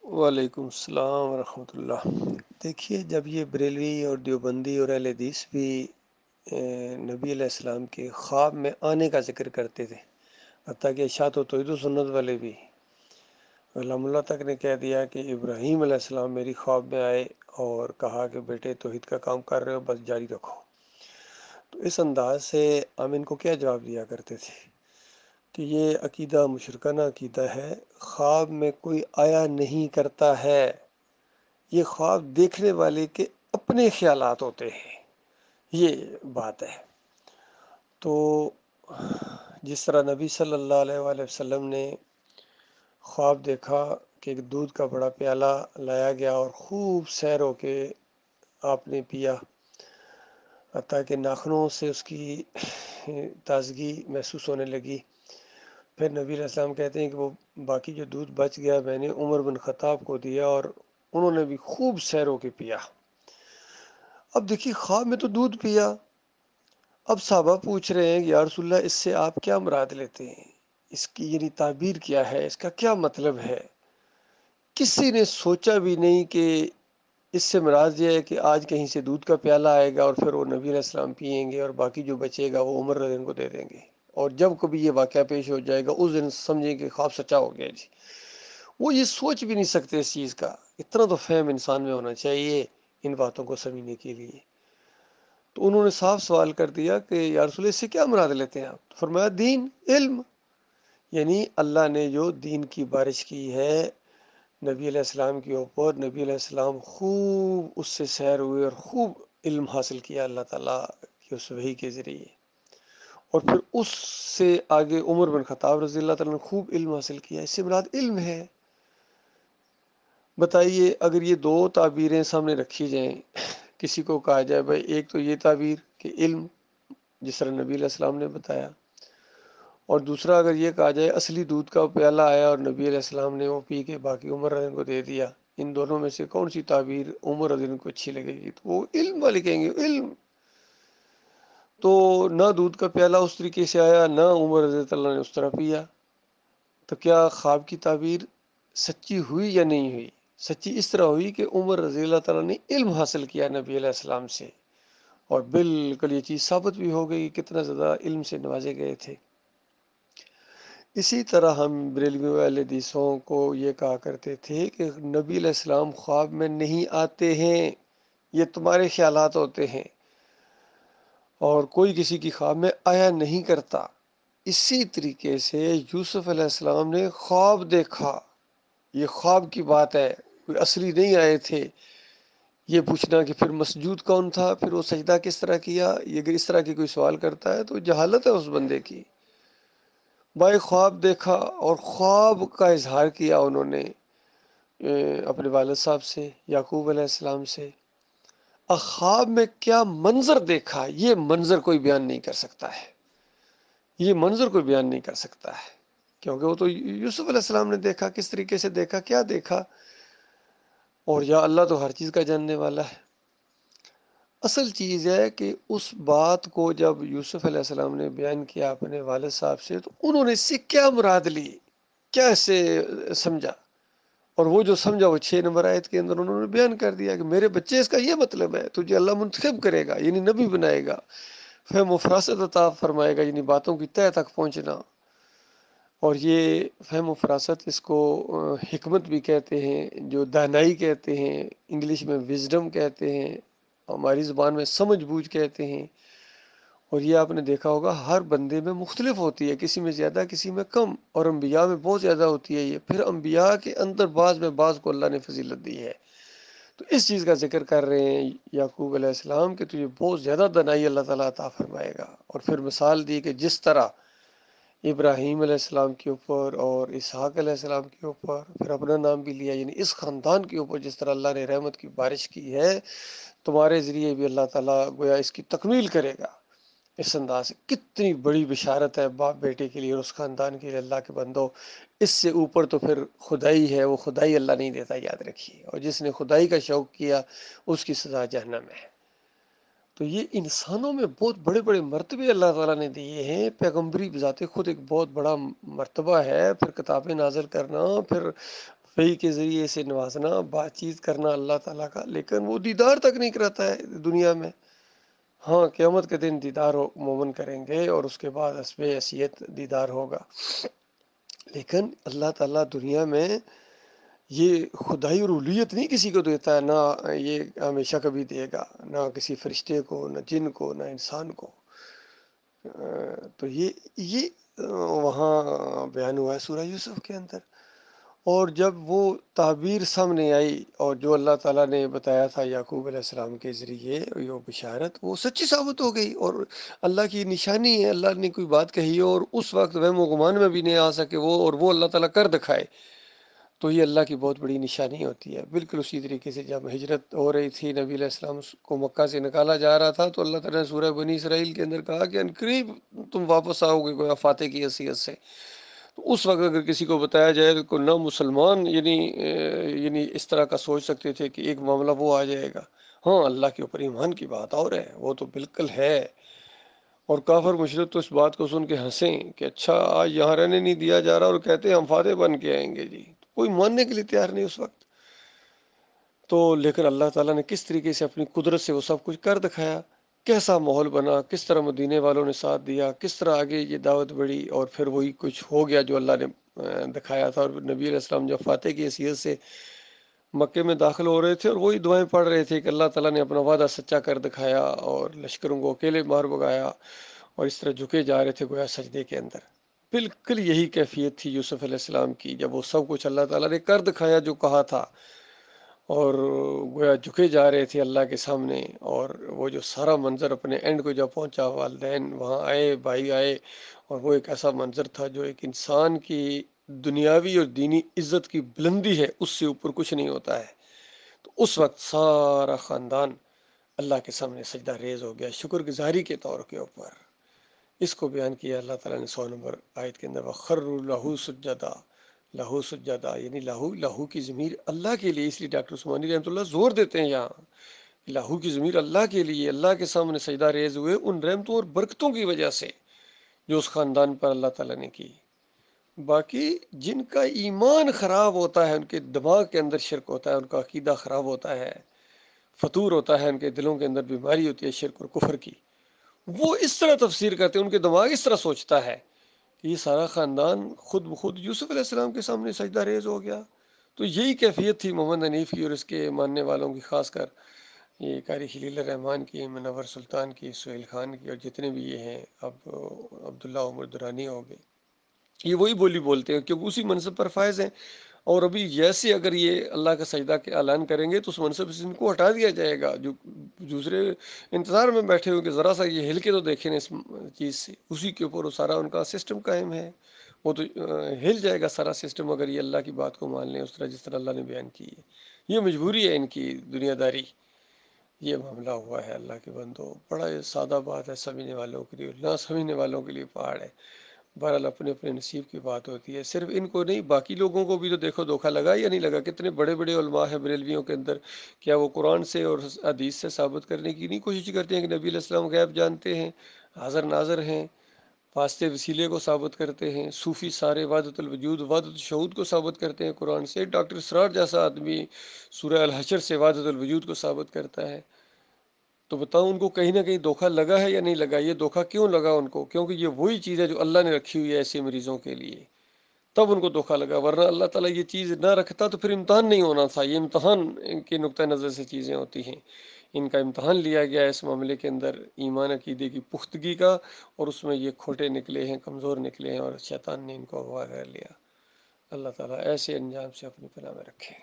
وعلیکم السلام ورحمۃ اللہ۔ دیکھیے، جب یہ بریلوی اور دیوبندی اور اہل حدیث بھی نبی علیہ السلام کے خواب میں آنے کا ذکر کرتے تھے، حتیٰ کہ اشاعت و توحید و سنت والے بھی علام اللہ تک نے کہہ دیا کہ ابراہیم علیہ السلام میری خواب میں آئے اور کہا کہ بیٹے توحید کا کام کر رہے ہو، بس جاری رکھو۔ تو اس انداز سے ہم ان کو کیا جواب دیا کرتے تھے کہ یہ عقیدہ مشرکانہ عقیدہ ہے، خواب میں کوئی آیا نہیں کرتا ہے، یہ خواب دیکھنے والے کے اپنے خیالات ہوتے ہیں، یہ بات ہے۔ تو جس طرح نبی صلی اللہ علیہ وآلہ وسلم نے خواب دیکھا کہ ایک دودھ کا بڑا پیالہ لایا گیا اور خوب سیر ہو کے آپ نے پیا، حتیٰ کہ ناخنوں سے اس کی تازگی محسوس ہونے لگی۔ پھر نبی علیہ السلام کہتے ہیں کہ وہ باقی جو دودھ بچ گیا میں نے عمر بن خطاب کو دیا اور انہوں نے بھی خوب سیر ہو کے پیا۔ اب دیکھیے، خواب میں تو دودھ پیا، اب صحابہ پوچھ رہے ہیں یا رسول اللہ، اس سے آپ کیا مراد لیتے ہیں؟ اس کی یعنی تعبیر کیا ہے، اس کا کیا مطلب ہے؟ کسی نے سوچا بھی نہیں کہ اس سے مراد یہ ہے کہ آج کہیں سے دودھ کا پیالہ آئے گا اور پھر وہ نبی علیہ السلام پیئیں گے اور باقی جو بچے گا وہ عمر رضی اللہ عنہ کو دے دیں گے، اور جب کبھی یہ واقعہ پیش ہو جائے گا اس دن سمجھیں کہ خواب سچا ہو گیا جی۔ وہ یہ سوچ بھی نہیں سکتے اس چیز کا، اتنا تو فہم انسان میں ہونا چاہیے ان باتوں کو سمجھنے کے لیے۔ تو انہوں نے صاف سوال کر دیا کہ یا رسول اللہ، اس سے کیا مراد لیتے ہیں آپ؟ تو فرمایا دین، علم، یعنی اللہ نے جو دین کی بارش کی ہے نبی علیہ السلام کے اوپر، نبی علیہ السلام خوب اس سے سیر ہوئے اور خوب علم حاصل کیا اللہ تعالیٰ کی اس وحی کے ذریعے، اور پھر اس سے آگے عمر بن خطاب رضی اللہ تعالیٰ نے خوب علم حاصل کیا، اس سے مراد علم ہے۔ بتائیے، اگر یہ دو تعبیریں سامنے رکھی جائیں، کسی کو کہا جائے بھائی ایک تو یہ تعبیر کہ علم جس طرح نبی علیہ السلام نے بتایا، اور دوسرا اگر یہ کہا جائے اصلی دودھ کا پیالہ آیا اور نبی علیہ السلام نے وہ پی کے باقی عمر رضی اللہ عنہ کو دے دیا، ان دونوں میں سے کون سی تعبیر عمر رضی اللہ عنہ کو اچھی لگے گی؟ تو وہ علم والے کہیں گے علم۔ تو نہ دودھ کا پیالہ اس طریقے سے آیا، نہ عمر رضی اللہ عنہ نے اس طرح پیا، تو کیا خواب کی تعبیر سچی ہوئی یا نہیں ہوئی؟ سچی اس طرح ہوئی کہ عمر رضی اللہ تعالیٰ نے علم حاصل کیا نبی علیہ السلام سے، اور بالکل یہ چیز ثابت بھی ہو گئی کتنا زیادہ علم سے نوازے گئے تھے۔ اسی طرح ہم بریلوی والے حدیثوں کو یہ کہا کرتے تھے کہ نبی علیہ السلام خواب میں نہیں آتے ہیں، یہ تمہارے خیالات ہوتے ہیں، اور کوئی کسی کی خواب میں آیا نہیں کرتا۔ اسی طریقے سے یوسف علیہ السلام نے خواب دیکھا، یہ خواب کی بات ہے، کوئی اصلی نہیں آئے تھے۔ یہ پوچھنا کہ پھر مسجود کون تھا، پھر وہ سجدہ کس طرح کیا، یہ اگر اس طرح کی کوئی سوال کرتا ہے تو جہالت ہے اس بندے کی۔ بھائی خواب دیکھا اور خواب کا اظہار کیا انہوں نے اپنے والد صاحب سے، یعقوب علیہ السلام سے۔ خواب میں کیا منظر دیکھا، یہ منظر کوئی بیان نہیں کر سکتا ہے، یہ منظر کوئی بیان نہیں کر سکتا ہے، کیونکہ وہ تو یوسف علیہ السلام نے دیکھا، کس طریقے سے دیکھا، کیا دیکھا، اور یا اللہ تو ہر چیز کا جاننے والا ہے۔ اصل چیز ہے کہ اس بات کو جب یوسف علیہ السلام نے بیان کیا اپنے والد صاحب سے، تو انہوں نے اس سے کیا مراد لی، کیا اسے سمجھا، اور وہ جو سمجھا وہ 6 نمبر آیت کے اندر انہوں نے بیان کر دیا کہ میرے بچے اس کا یہ مطلب ہے، تجھے اللہ منتخب کرے گا یعنی نبی بنائے گا، فہم و فراست عطا فرمائے گا یعنی باتوں کی تہہ تک پہنچنا۔ اور یہ فہم و فراست اس کو حکمت بھی کہتے ہیں، جو دانائی کہتے ہیں، انگلش میں وزڈم کہتے ہیں، ہماری زبان میں سمجھ بوجھ کہتے ہیں۔ اور یہ آپ نے دیکھا ہوگا ہر بندے میں مختلف ہوتی ہے، کسی میں زیادہ کسی میں کم، اور انبیاء میں بہت زیادہ ہوتی ہے یہ، پھر انبیاء کے اندر بعض میں بعض کو اللہ نے فضیلت دی ہے۔ تو اس چیز کا ذکر کر رہے ہیں یعقوب علیہ السلام کہ تجھے بہت زیادہ دانائی اللہ تعالیٰ عطا فرمائے گا، اور پھر مثال دی کہ جس طرح ابراہیم علیہ السلام کے اوپر اور اسحاق علیہ السلام کے اوپر، پھر اپنا نام بھی لیا، یعنی اس خاندان کے اوپر جس طرح اللہ نے رحمت کی بارش کی ہے، تمہارے ذریعے بھی اللہ تعالیٰ گویا اس کی تکمیل کرے گا۔ اس انداز سے کتنی بڑی بشارت ہے باپ بیٹے کے لیے اور اس خاندان کے لیے، اللہ کے بندو، اس سے اوپر تو پھر خدائی ہے، وہ خدائی اللہ نہیں دیتا، یاد رکھیے، اور جس نے خدائی کا شوق کیا اس کی سزا جہنم ہے۔ تو یہ انسانوں میں بہت بڑے بڑے مرتبے اللہ تعالیٰ نے دیے ہیں، پیغمبری بذات خود ایک بہت بڑا مرتبہ ہے، پھر کتابیں نازل کرنا، پھر وحی کے ذریعے سے نوازنا، بات چیت کرنا اللہ تعالیٰ کا، لیکن وہ دیدار تک نہیں کراتا ہے دنیا میں۔ ہاں، قیامت کے دن دیدار مومن کریں گے اور اس کے بعد حسب حیثیت دیدار ہوگا، لیکن اللہ تعالیٰ دنیا میں یہ خدائی اور اولویت نہیں کسی کو دیتا ہے، نہ یہ ہمیشہ کبھی دے گا، نہ کسی فرشتے کو، نہ جن کو، نہ انسان کو۔ تو یہ وہاں بیان ہوا ہے سورہ یوسف کے اندر۔ اور جب وہ تعبیر سامنے آئی اور جو اللہ تعالیٰ نے بتایا تھا یعقوب علیہ السلام کے ذریعے یہ بشارت، وہ سچی ثابت ہو گئی اور اللہ کی نشانی ہے۔ اللہ نے کوئی بات کہی اور اس وقت وہم و گمان میں بھی نہیں آ سکے وہ، اور وہ اللہ تعالیٰ کر دکھائے، تو یہ اللہ کی بہت بڑی نشانی ہوتی ہے۔ بالکل اسی طریقے سے جب ہجرت ہو رہی تھی، نبی علیہ السلام کو مکہ سے نکالا جا رہا تھا، تو اللہ تعالیٰ نے سورہ بنی اسرائیل کے اندر کہا کہ عنقریب تم واپس آؤ گے گویا فاتح کی حیثیت سے۔ تو اس وقت اگر کسی کو بتایا جائے تو نہ مسلمان یعنی اس طرح کا سوچ سکتے تھے کہ ایک معاملہ وہ آ جائے گا۔ ہاں، اللہ کے اوپر ایمان کی بات اور ہے، وہ تو بالکل ہے۔ اور کافر مشرک تو اس بات کو سن کے ہنسیں کہ اچھا آج یہاں رہنے نہیں دیا جا رہا، اور کہتے ہیں ہم فاتح بن کے آئیں گے جی، کوئی ماننے کے لیے تیار نہیں اس وقت۔ تو لیکن اللہ تعالیٰ نے کس طریقے سے اپنی قدرت سے وہ سب کچھ کر دکھایا، کیسا ماحول بنا، کس طرح مدینے والوں نے ساتھ دیا، کس طرح آگے یہ دعوت بڑھی، اور پھر وہی کچھ ہو گیا جو اللہ نے دکھایا تھا۔ اور نبی علیہ السلام جب فاتح کی حیثیت سے مکے میں داخل ہو رہے تھے اور وہی دعائیں پڑھ رہے تھے کہ اللہ تعالیٰ نے اپنا وعدہ سچا کر دکھایا اور لشکروں کو اکیلے مار بگایا، اور اس طرح جھکے جا رہے تھے گویا سجدے کے اندر۔ بالکل یہی کیفیت تھی یوسف علیہ السلام کی، جب وہ سب کچھ اللہ تعالیٰ نے کر دکھایا جو کہا تھا، اور گویا جھکے جا رہے تھے اللہ کے سامنے۔ اور وہ جو سارا منظر اپنے اینڈ کو جب پہنچا، والدین وہاں آئے، بھائی آئے، اور وہ ایک ایسا منظر تھا جو ایک انسان کی دنیاوی اور دینی عزت کی بلندی ہے، اس سے اوپر کچھ نہیں ہوتا ہے۔ تو اس وقت سارا خاندان اللہ کے سامنے سجدہ ریز ہو گیا شکر گزاری کے طور کے اوپر۔ اس کو بیان کیا اللہ تعالیٰ نے 100 نمبر آیت کے اندر، وَخَرُّوا لَهُ سُجَّدًا۔ لہو سجدہ یعنی لہو کی ضمیر اللہ کے لیے، اس لیے ڈاکٹر عثمانی رحمۃ اللہ زور دیتے ہیں یہاں لہو کی ضمیر اللہ کے لیے، اللہ کے سامنے سجدہ ریز ہوئے ان رحمتوں اور برکتوں کی وجہ سے جو اس خاندان پر اللہ تعالیٰ نے کی۔ باقی جن کا ایمان خراب ہوتا ہے، ان کے دماغ کے اندر شرک ہوتا ہے، ان کا عقیدہ خراب ہوتا ہے، فطور ہوتا ہے، ان کے دلوں کے اندر بیماری ہوتی ہے شرک اور کفر کی، وہ اس طرح تفسیر کرتے ہیں، ان کے دماغ اس طرح سوچتا ہے کہ یہ سارا خاندان خود بخود یوسف علیہ السلام کے سامنے سجدہ ریز ہو گیا۔ تو یہی کیفیت تھی محمد حنیف کی اور اس کے ماننے والوں کی، خاص کر یہ قاری خلیل الرحمن کی، منور سلطان کی، سہیل خان کی، اور جتنے بھی یہ ہیں، اب عبداللہ عمر درانی ہو گئے، یہ وہی بولی بولتے ہیں کیونکہ اسی منصب پر فائز ہیں۔ اور ابھی جیسے اگر یہ اللہ کا سجدہ کے اعلان کریں گے تو اس منصب سے ان کو ہٹا دیا جائے گا، جو دوسرے انتظار میں بیٹھے ہوئے کہ ذرا سا یہ ہل کے تو دیکھیں اس چیز سے، اسی کے اوپر وہ سارا ان کا سسٹم قائم ہے، وہ تو ہل جائے گا سارا سسٹم اگر یہ اللہ کی بات کو مان لیں اس طرح جس طرح اللہ نے بیان کی ہے۔ یہ مجبوری ہے ان کی دنیا داری، یہ معاملہ ہوا ہے اللہ کے بندو۔ بڑا یہ سادہ بات ہے سمجھنے والوں کے لیے، نہ سمجھنے والوں کے لیے پہاڑ ہے۔ بہرحال اپنے اپنے نصیب کی بات ہوتی ہے، صرف ان کو نہیں باقی لوگوں کو بھی تو دیکھو دھوکہ لگا یا نہیں لگا۔ کتنے بڑے بڑے علماء ہیں بریلویوں کے اندر، کیا وہ قرآن سے اور حدیث سے ثابت کرنے کی نہیں کوشش کرتے ہیں کہ نبی علیہ السلام غیب جانتے ہیں، حاضر ناظر ہیں، واسطے وسیلے کو ثابت کرتے ہیں؟ صوفی سارے وحدت الوجود وحدت الشہود کو ثابت کرتے ہیں قرآن سے۔ ڈاکٹر اسرار جیسا آدمی سورہ الحشر سے وحدت الوجود کو ثابت کرتا ہے۔ تو بتاؤ ان کو کہیں نہ کہیں دھوکہ لگا ہے یا نہیں لگا؟ یہ دھوکہ کیوں لگا ان کو؟ کیونکہ یہ وہی چیز ہے جو اللہ نے رکھی ہوئی ہے ایسے مریضوں کے لیے، تب ان کو دھوکہ لگا، ورنہ اللہ تعالیٰ یہ چیز نہ رکھتا تو پھر امتحان نہیں ہونا تھا۔ یہ امتحان کے نقطہ نظر سے چیزیں ہوتی ہیں، ان کا امتحان لیا گیا ہے اس معاملے کے اندر، ایمان عقیدے کی پختگی کا، اور اس میں یہ کھوٹے نکلے ہیں، کمزور نکلے ہیں، اور شیطان نے ان کو اغوا کر لیا۔ اللہ تعالیٰ ایسے انجام سے اپنی پناہ میں رکھے۔